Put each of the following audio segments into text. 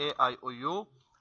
AIOU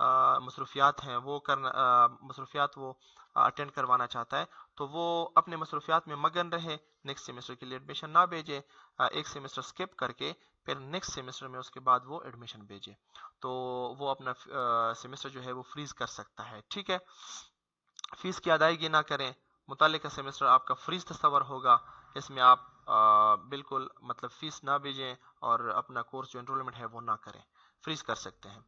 مصروفیات ہیں وہ مصروفیات وہ اٹینڈ کروانا چاہتا ہے تو وہ اپنے مصروفیات میں مگن رہے، نیکسٹ سیمسٹر کے لیے ایڈمیشن نہ بھیجے، ایک سیمسٹر سکپ کر کے پھر نیکسٹ سیمسٹر میں اس کے بعد وہ ایڈمیشن بھیجے، تو وہ اپنا سیمسٹر جو ہے وہ فریز کر سکتا ہے. ٹھیک ہے، فیس کی ادائیگی نہ کریں، متعلقہ سیمسٹر آپ کا فریز تصور ہوگا، اس میں آپ بالکل مطلب فیس نہ بھیجیں اور اپنا کورس جو انرولمنٹ ہے وہ نہ کریں، فریز کر سکتے ہیں.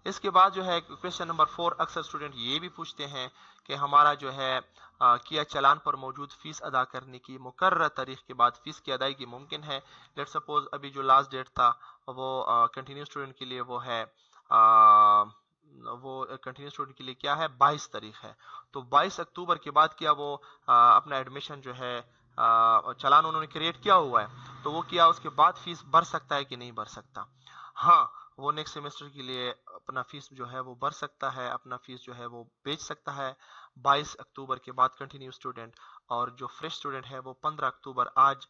اس کے بعد جو ہے کویشچن نمبر 4، اکثر اسٹوڈنٹ یہ بھی پوچھتے ہیں کہ ہمارا جو ہے کیا چلان پر موجود فیس ادا کرنے کی مقررہ تاریخ کے بعد فیس کی ادائیگی ممکن ہے. لیٹ سپوز ابھی جو لاسٹ ڈیٹ تھا وہ کنٹینیو اسٹوڈنٹ کے لیے وہ ہے کنٹینیو اسٹوڈنٹ کے لیے کیا ہے 22 تاریخ ہے، تو 22 اکتوبر کے بعد کیا وہ اپنا ایڈمیشن جو ہے چلان انہوں نے کریٹ کیا ہوا ہے تو وہ کیا اس کے بعد فیس بھر سکتا ہے کہ نہیں بھر سکتا؟ ہاں، وہ نیکسٹ سیمسٹر کے لیے اپنا فیس جو ہے وہ بھر سکتا ہے، اپنا فیس جو ہے وہ بیچ سکتا ہے 22 اکتوبر کے بعد کنٹینیو اسٹوڈنٹ، اور جو فریش اسٹوڈنٹ ہے وہ 15 اکتوبر، آج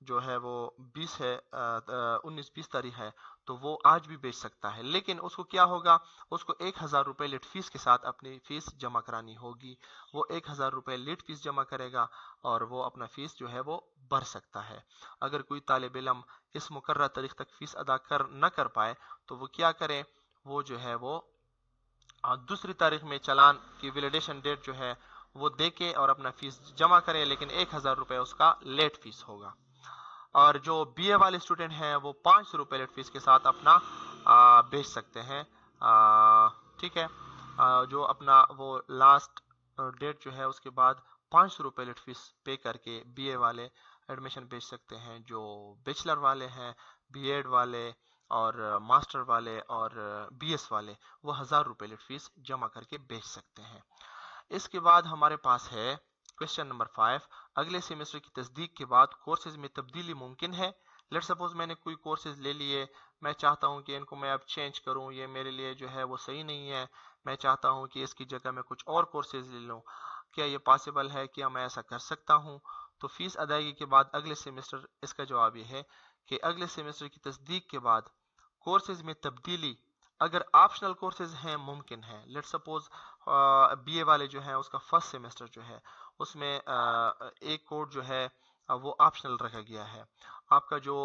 جو ہے وہ 19-20 تاریخ ہے تو وہ آج بھی بیچ سکتا ہے، لیکن اس کو کیا ہوگا، اس کو 1000 روپے لیٹ فیس کے ساتھ اپنی فیس جمع کرانی ہوگی. وہ 1000 روپے لیٹ فیس جمع کرے گا اور وہ اپنا فیس جو ہے وہ بھر سکتا ہے. اگر کوئی طالب علم اس مقررہ تاریخ تک فیس ادا نہ کر پائے تو وہ کیا کرے، وہ جو ہے وہ دوسری تاریخ میں چلان کی ویلیڈیشن ڈیٹ جو ہے وہ دے کے اور اپنا فیس جمع کرے، لیکن 1000 روپے اس کا لیٹ فیس ہوگا. اور جو بی اے والے اسٹوڈنٹ ہیں وہ 500 روپے لیٹ فیس کے ساتھ اپنا بیچ سکتے ہیں. ٹھیک ہے، جو اپنا وہ لاسٹ ڈیٹ جو ہے اس کے بعد 500 روپے لیٹ فیس پے کر کے بی اے والے ایڈمیشن بیچ سکتے ہیں. جو بیچلر والے ہیں، بی ایڈ والے اور ماسٹر والے اور بی ایس والے، وہ 1000 روپے لیٹ فیس جمع کر کے بیچ سکتے ہیں. اس کے بعد ہمارے پاس ہے کویشچن نمبر 5، اگلے سیمسٹر کی تصدیق کے بعد کورسز میں تبدیلی ممکن ہے. لیٹ سپوز میں نے کوئی کورسز لے لیے، میں چاہتا ہوں کہ ان کو میں اب چینج کروں، یہ میرے لیے جو ہے وہ صحیح نہیں ہے، میں چاہتا ہوں کہ اس کی جگہ میں کچھ اور کورسز لے لوں، کیا یہ پاسبل ہے؟ کیا میں ایسا کر سکتا ہوں؟ تو فیس ادائیگی کے بعد اگلے سیمسٹر، اس کا جواب یہ ہے کہ اگلے سیمسٹر کی تصدیق کے بعد کورسز میں تبدیلی اگر آپشنل کورسز ہیں ممکن ہے. لیٹ سپوز بی اے والے جو ہیں اس کا فرسٹ سیمسٹر جو ہے اس میں ایک کوڈ جو ہے وہ آپشنل رکھا گیا ہے. آپ کا جو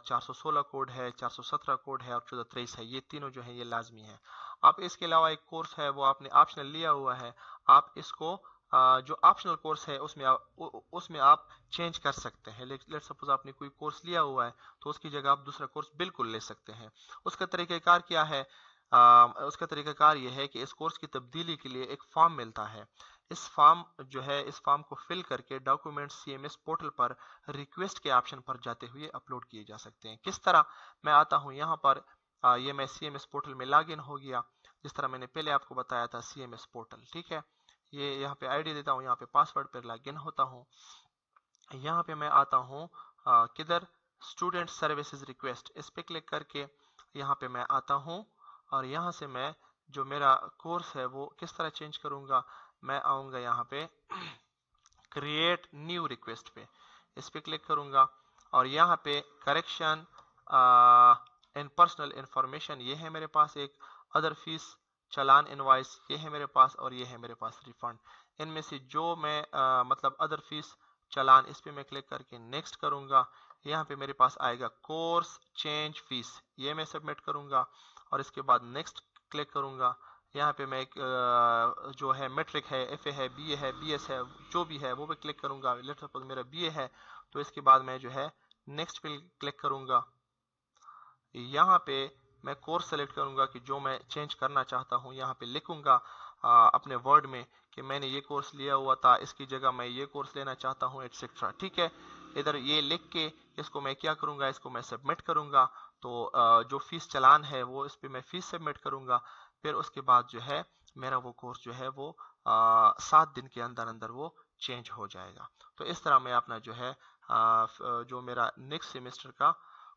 416 کوڈ ہے، 417 کوڈ ہے اور 1423 ہے، یہ تینوں جو ہیں یہ لازمی ہے. آپ اس کے علاوہ ایک کورس ہے وہ آپ نے آپشنل لیا ہوا ہے، آپ اس کو جو آپشنل کورس ہے اس میں آپ چینج کر سکتے ہیں. لیٹ سپوز آپ نے کوئی کورس لیا ہوا ہے تو اس کی جگہ آپ دوسرا کورس بالکل لے سکتے ہیں. اس کا طریقہ کار کیا ہے؟ اس کا طریقہ کار یہ ہے کہ اس کورس کی تبدیلی کے لیے ایک فارم ملتا ہے. اس فارم کو فل کر کے document C M S portal پر ریکویسٹ کے آپشن پر جاتے ہوئے اپلوڈ کیے جا سکتے ہیں. کس طرح؟ میں آتا ہوں یہاں پر، یہ میں سی ایم ایس پورٹل میں لاگ ان ہو گیا، جس طرح میں نے پہلے آپ کو بتایا تھا سی ایم ایس پورٹل. ٹھیک ہے، یہ یہاں پہ آئی ڈی دیتا ہوں، یہاں پہ پاسورڈ پر لاگ ان ہوتا ہوں. یہاں پہ میں آتا ہوں کدھر؟ اسٹوڈنٹ سروسز ریکویسٹ، اس پہ کلک کر کے یہاں پہ میں آتا ہوں اور یہاں سے میں جو میرا کورس ہے وہ کس طرح چینج کروں گا؟ میں آؤں گا یہاں پہ کریٹ نیو ریکویسٹ پہ، اس پہ کلک کروں گا اور یہاں پہ کریکشن ان پرسنل انفارمیشن، یہ ہے میرے پاس ایک ادر فیس چلان انوائس، یہ ہے میرے پاس اور یہ ہے میرے پاس ریفنڈ. ان میں سے جو میں مطلب ادر فیس چلان، اس پہ میں کلک کر کے نیکسٹ کروں گا. یہاں پہ میرے پاس آئے گا کورس چینج فیس، یہ میں سبمٹ کروں گا اور اس کے بعد نیکسٹ کلک کروں گا. یہاں پہ میں ایک جو ہے میٹرک ہے، ایف اے ہے، بی اے ہے، بی ایس ہے، جو بھی ہے وہ بھی کلک کروں گا. لیٹ سپوز میرا بی اے ہے تو اس کے بعد میں جو ہے نیکسٹ پہ کلک کروں گا. یہاں پہ میں کورس سلیکٹ کروں گا کہ جو میں چینج کرنا چاہتا ہوں، یہاں پہ لکھوں گا اپنے ورڈ میں کہ میں نے یہ کورس لیا ہوا تھا، اس کی جگہ میں یہ کورس لینا چاہتا ہوں ایٹسٹرا. ٹھیک ہے، ادھر یہ لکھ کے اس کو میں کیا کروں گا، اس کو میں سبمٹ کروں گا. تو جو فیس چلان ہے وہ اس پہ میں فیس سبمٹ کروں گا. پھر اس کے بعد جو ہے میرا وہ کورس جو ہے وہ 7 دن کے اندر اندر وہ چینج ہو جائے گا. تو اس طرح میں اپنا جو ہے جو میرا نیکسٹ سیمسٹر کا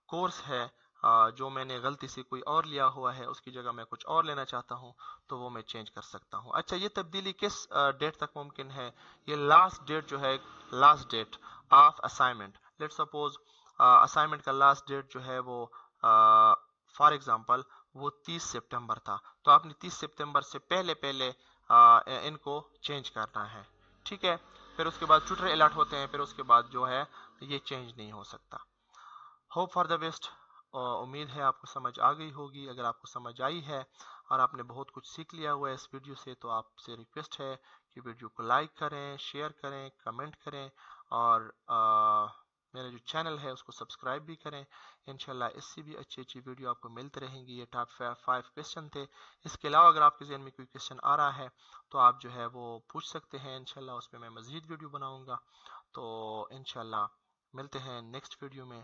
کورس ہے، جو میں نے غلطی سے کوئی اور لیا ہوا ہے اس کی جگہ میں کچھ اور لینا چاہتا ہوں تو وہ میں چینج کر سکتا ہوں. اچھا، یہ تبدیلی کس ڈیٹ تک ممکن ہے؟ یہ لاسٹ ڈیٹ جو ہے، last date of assignment. Let suppose assignment کا لاسٹ ڈیٹ جو ہے وہ فار ایگزامپل وہ 30 سپٹمبر تھا، تو آپ نے 30 سپتمبر سے پہلے ان کو چینج کرنا ہے، ٹھیک ہے۔ پھر اس کے بعد ٹویٹر الرٹ ہوتے ہیں، پھر اس کے بعد جو ہے یہ چینج نہیں ہو سکتا۔ ہوپ فار دا بیسٹ، امید ہے آپ کو سمجھ آ گئی ہوگی۔ اگر آپ کو سمجھ آئی ہے اور آپ نے بہت کچھ سیکھ لیا ہوا ہے اس ویڈیو سے، تو آپ سے ریکویسٹ ہے کہ ویڈیو کو لائک کریں، شیئر کریں، کمنٹ کریں، اور میرا جو چینل ہے اس کو سبسکرائب بھی کریں۔ انشاءاللہ اس سے بھی اچھی ویڈیو آپ کو ملتی رہیں گی۔ یہ ٹاپ 5 کویسچن تھے۔ اس کے علاوہ اگر آپ کے ذہن میں کوئی کویسچن آ رہا ہے تو آپ جو ہے وہ پوچھ سکتے ہیں، انشاءاللہ اس پہ میں مزید ویڈیو بناؤں گا۔ تو انشاءاللہ ملتے ہیں نیکسٹ ویڈیو میں۔